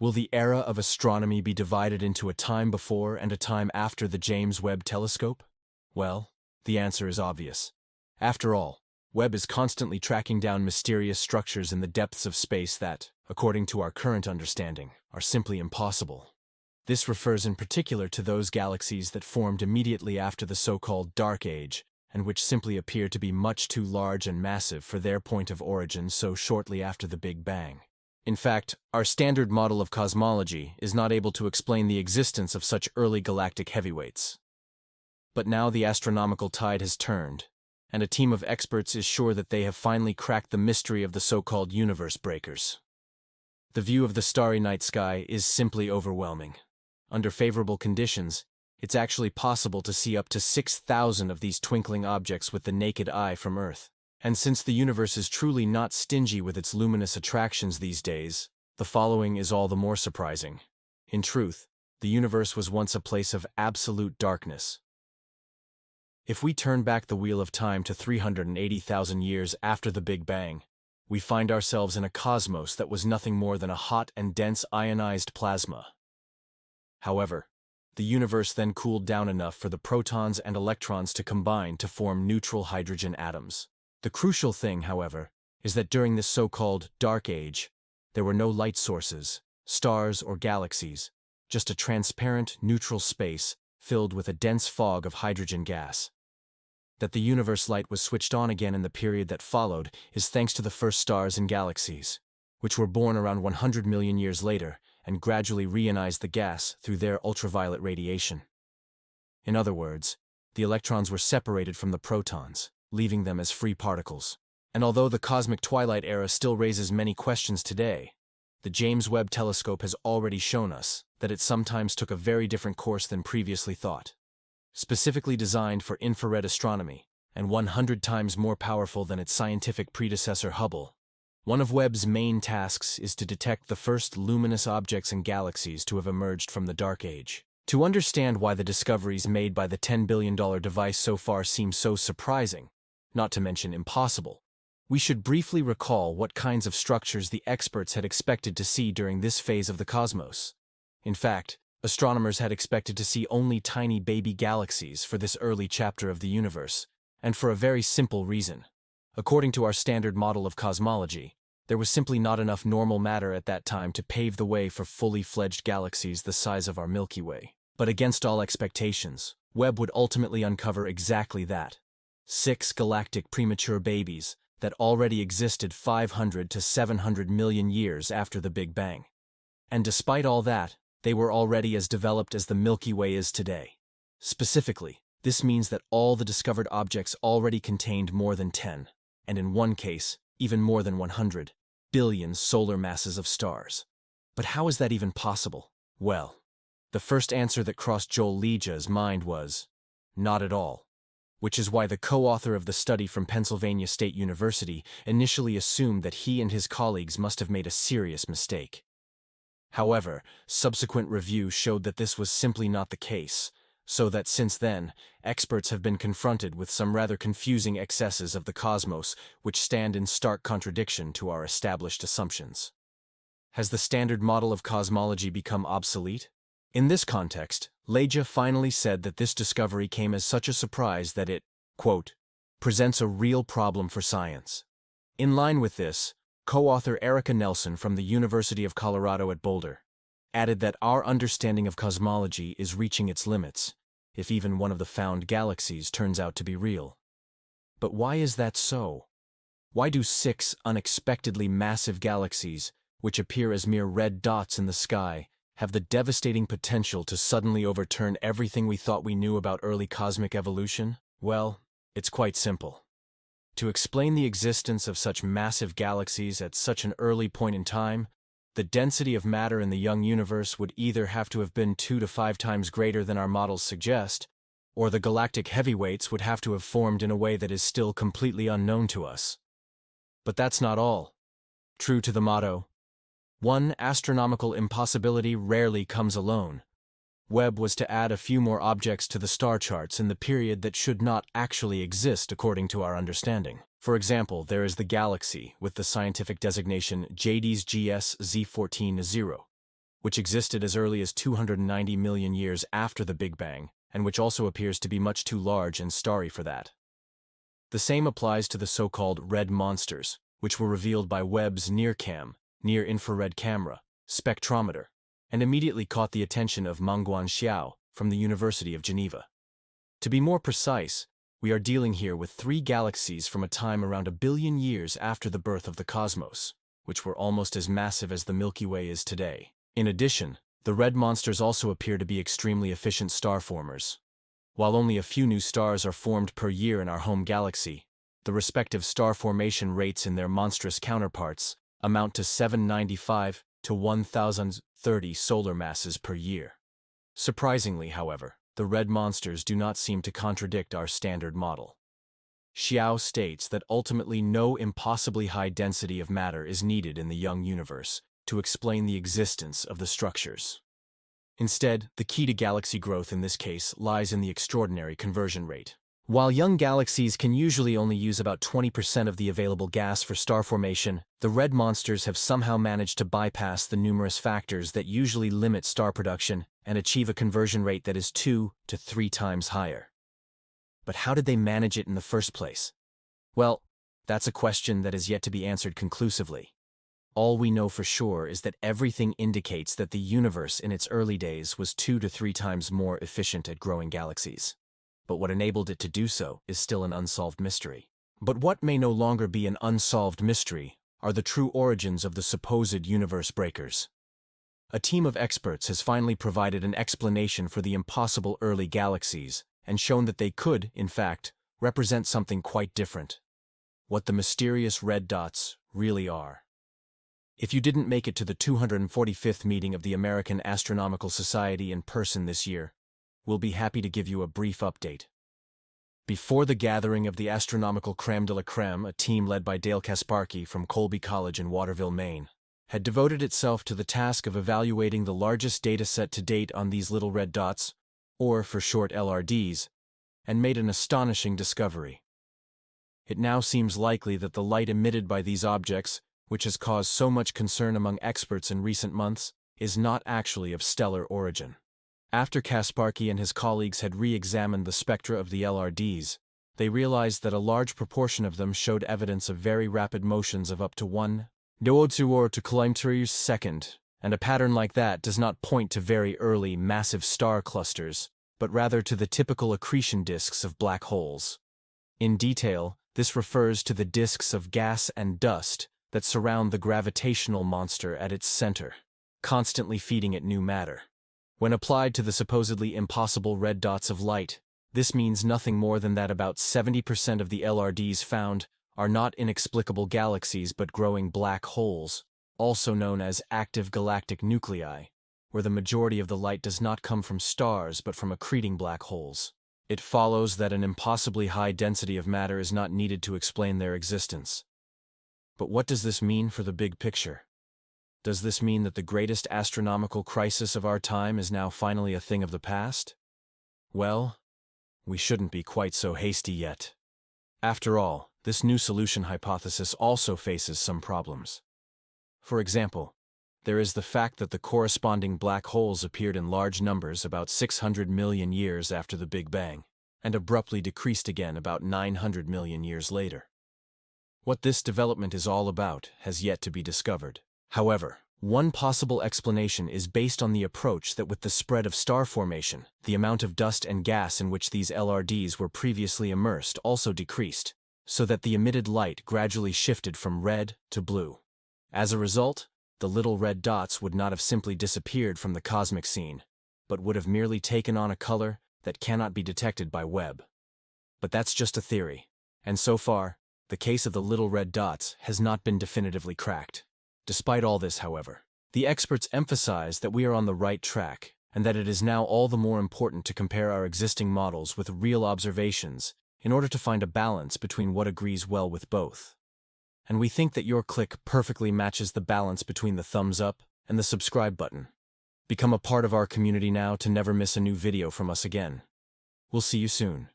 Will the era of astronomy be divided into a time before and a time after the James Webb Telescope? Well, the answer is obvious. After all, Webb is constantly tracking down mysterious structures in the depths of space that, according to our current understanding, are simply impossible. This refers in particular to those galaxies that formed immediately after the so-called Dark Age, and which simply appear to be much too large and massive for their point of origin so shortly after the Big Bang. In fact, our standard model of cosmology is not able to explain the existence of such early galactic heavyweights. But now the astronomical tide has turned, and a team of experts is sure that they have finally cracked the mystery of the so-called universe breakers. The view of the starry night sky is simply overwhelming. Under favorable conditions, it's actually possible to see up to 6,000 of these twinkling objects with the naked eye from Earth. And since the universe is truly not stingy with its luminous attractions these days, the following is all the more surprising. In truth, the universe was once a place of absolute darkness. If we turn back the wheel of time to 380,000 years after the Big Bang, we find ourselves in a cosmos that was nothing more than a hot and dense ionized plasma. However, the universe then cooled down enough for the protons and electrons to combine to form neutral hydrogen atoms. The crucial thing, however, is that during this so-called Dark Age, there were no light sources, stars, or galaxies, just a transparent, neutral space filled with a dense fog of hydrogen gas. That the universe light was switched on again in the period that followed is thanks to the first stars and galaxies, which were born around 100 million years later and gradually reionized the gas through their ultraviolet radiation. In other words, the electrons were separated from the protons, leaving them as free particles. And although the cosmic twilight era still raises many questions today, the James Webb Telescope has already shown us that it sometimes took a very different course than previously thought. Specifically designed for infrared astronomy, and 100 times more powerful than its scientific predecessor Hubble, one of Webb's main tasks is to detect the first luminous objects and galaxies to have emerged from the Dark Age. To understand why the discoveries made by the $10 billion device so far seem so surprising, not to mention impossible, we should briefly recall what kinds of structures the experts had expected to see during this phase of the cosmos. In fact, astronomers had expected to see only tiny baby galaxies for this early chapter of the universe, and for a very simple reason. According to our standard model of cosmology, there was simply not enough normal matter at that time to pave the way for fully fledged galaxies the size of our Milky Way. But against all expectations, Webb would ultimately uncover exactly that. 6 galactic premature babies that already existed 500 to 700 million years after the Big Bang. And despite all that, they were already as developed as the Milky Way is today. Specifically, this means that all the discovered objects already contained more than 10, and in one case, even more than 100, billion solar masses of stars. But how is that even possible? Well, the first answer that crossed Joel Leja's mind was, not at all. Which is why the co-author of the study from Pennsylvania State University initially assumed that he and his colleagues must have made a serious mistake. However, subsequent review showed that this was simply not the case, so that since then, experts have been confronted with some rather confusing excesses of the cosmos which stand in stark contradiction to our established assumptions. Has the standard model of cosmology become obsolete? In this context, Leja finally said that this discovery came as such a surprise that it, quote, presents a real problem for science. In line with this, co-author Erica Nelson from the University of Colorado at Boulder added that our understanding of cosmology is reaching its limits, if even one of the found galaxies turns out to be real. But why is that so? Why do 6 unexpectedly massive galaxies, which appear as mere red dots in the sky, have the devastating potential to suddenly overturn everything we thought we knew about early cosmic evolution? Well, it's quite simple. To explain the existence of such massive galaxies at such an early point in time, the density of matter in the young universe would either have to have been 2 to 5 times greater than our models suggest, or the galactic heavyweights would have to have formed in a way that is still completely unknown to us. But that's not all. True to the motto, one astronomical impossibility rarely comes alone, Webb was to add a few more objects to the star charts in the period that should not actually exist according to our understanding. For example, there is the galaxy with the scientific designation JWST Z14-0, which existed as early as 290 million years after the Big Bang, and which also appears to be much too large and starry for that. The same applies to the so-called red monsters, which were revealed by Webb's NIRCam, near-infrared camera, spectrometer, and immediately caught the attention of Mengguan Xiao from the University of Geneva. To be more precise, we are dealing here with 3 galaxies from a time around 1 billion years after the birth of the cosmos, which were almost as massive as the Milky Way is today. In addition, the red monsters also appear to be extremely efficient star formers. While only a few new stars are formed per year in our home galaxy, the respective star formation rates in their monstrous counterparts amount to 795 to 1030 solar masses per year. Surprisingly, however, the red monsters do not seem to contradict our standard model. Xiao states that ultimately no impossibly high density of matter is needed in the young universe to explain the existence of the structures. Instead, the key to galaxy growth in this case lies in the extraordinary conversion rate. While young galaxies can usually only use about 20% of the available gas for star formation, the red monsters have somehow managed to bypass the numerous factors that usually limit star production and achieve a conversion rate that is 2 to 3 times higher. But how did they manage it in the first place? Well, that's a question that is yet to be answered conclusively. All we know for sure is that everything indicates that the universe in its early days was 2 to 3 times more efficient at growing galaxies. But what enabled it to do so is still an unsolved mystery. But what may no longer be an unsolved mystery are the true origins of the supposed universe breakers. A team of experts has finally provided an explanation for the impossible early galaxies and shown that they could, in fact, represent something quite different. What the mysterious red dots really are. If you didn't make it to the 245th meeting of the American Astronomical Society in person this year, we'll be happy to give you a brief update. Before the gathering of the astronomical crème de la crème, a team led by Dale Kasparky from Colby College in Waterville, Maine, had devoted itself to the task of evaluating the largest data set to date on these little red dots, or for short LRDs, and made an astonishing discovery. It now seems likely that the light emitted by these objects, which has caused so much concern among experts in recent months, is not actually of stellar origin. After Kasparky and his colleagues had re-examined the spectra of the LRDs, they realized that a large proportion of them showed evidence of very rapid motions of up to 1.2 kilometers per second, and a pattern like that does not point to very early, massive star clusters, but rather to the typical accretion disks of black holes. In detail, this refers to the disks of gas and dust that surround the gravitational monster at its center, constantly feeding it new matter. When applied to the supposedly impossible red dots of light, this means nothing more than that about 70% of the LRDs found are not inexplicable galaxies but growing black holes, also known as active galactic nuclei, where the majority of the light does not come from stars but from accreting black holes. It follows that an impossibly high density of matter is not needed to explain their existence. But what does this mean for the big picture? Does this mean that the greatest astronomical crisis of our time is now finally a thing of the past? Well, we shouldn't be quite so hasty yet. After all, this new solution hypothesis also faces some problems. For example, there is the fact that the corresponding black holes appeared in large numbers about 600 million years after the Big Bang, and abruptly decreased again about 900 million years later. What this development is all about has yet to be discovered. However, one possible explanation is based on the approach that with the spread of star formation, the amount of dust and gas in which these LRDs were previously immersed also decreased, so that the emitted light gradually shifted from red to blue. As a result, the little red dots would not have simply disappeared from the cosmic scene, but would have merely taken on a color that cannot be detected by Webb. But that's just a theory, and so far, the case of the little red dots has not been definitively cracked. Despite all this, however, the experts emphasize that we are on the right track, and that it is now all the more important to compare our existing models with real observations in order to find a balance between what agrees well with both. And we think that your click perfectly matches the balance between the thumbs up and the subscribe button. Become a part of our community now to never miss a new video from us again. We'll see you soon.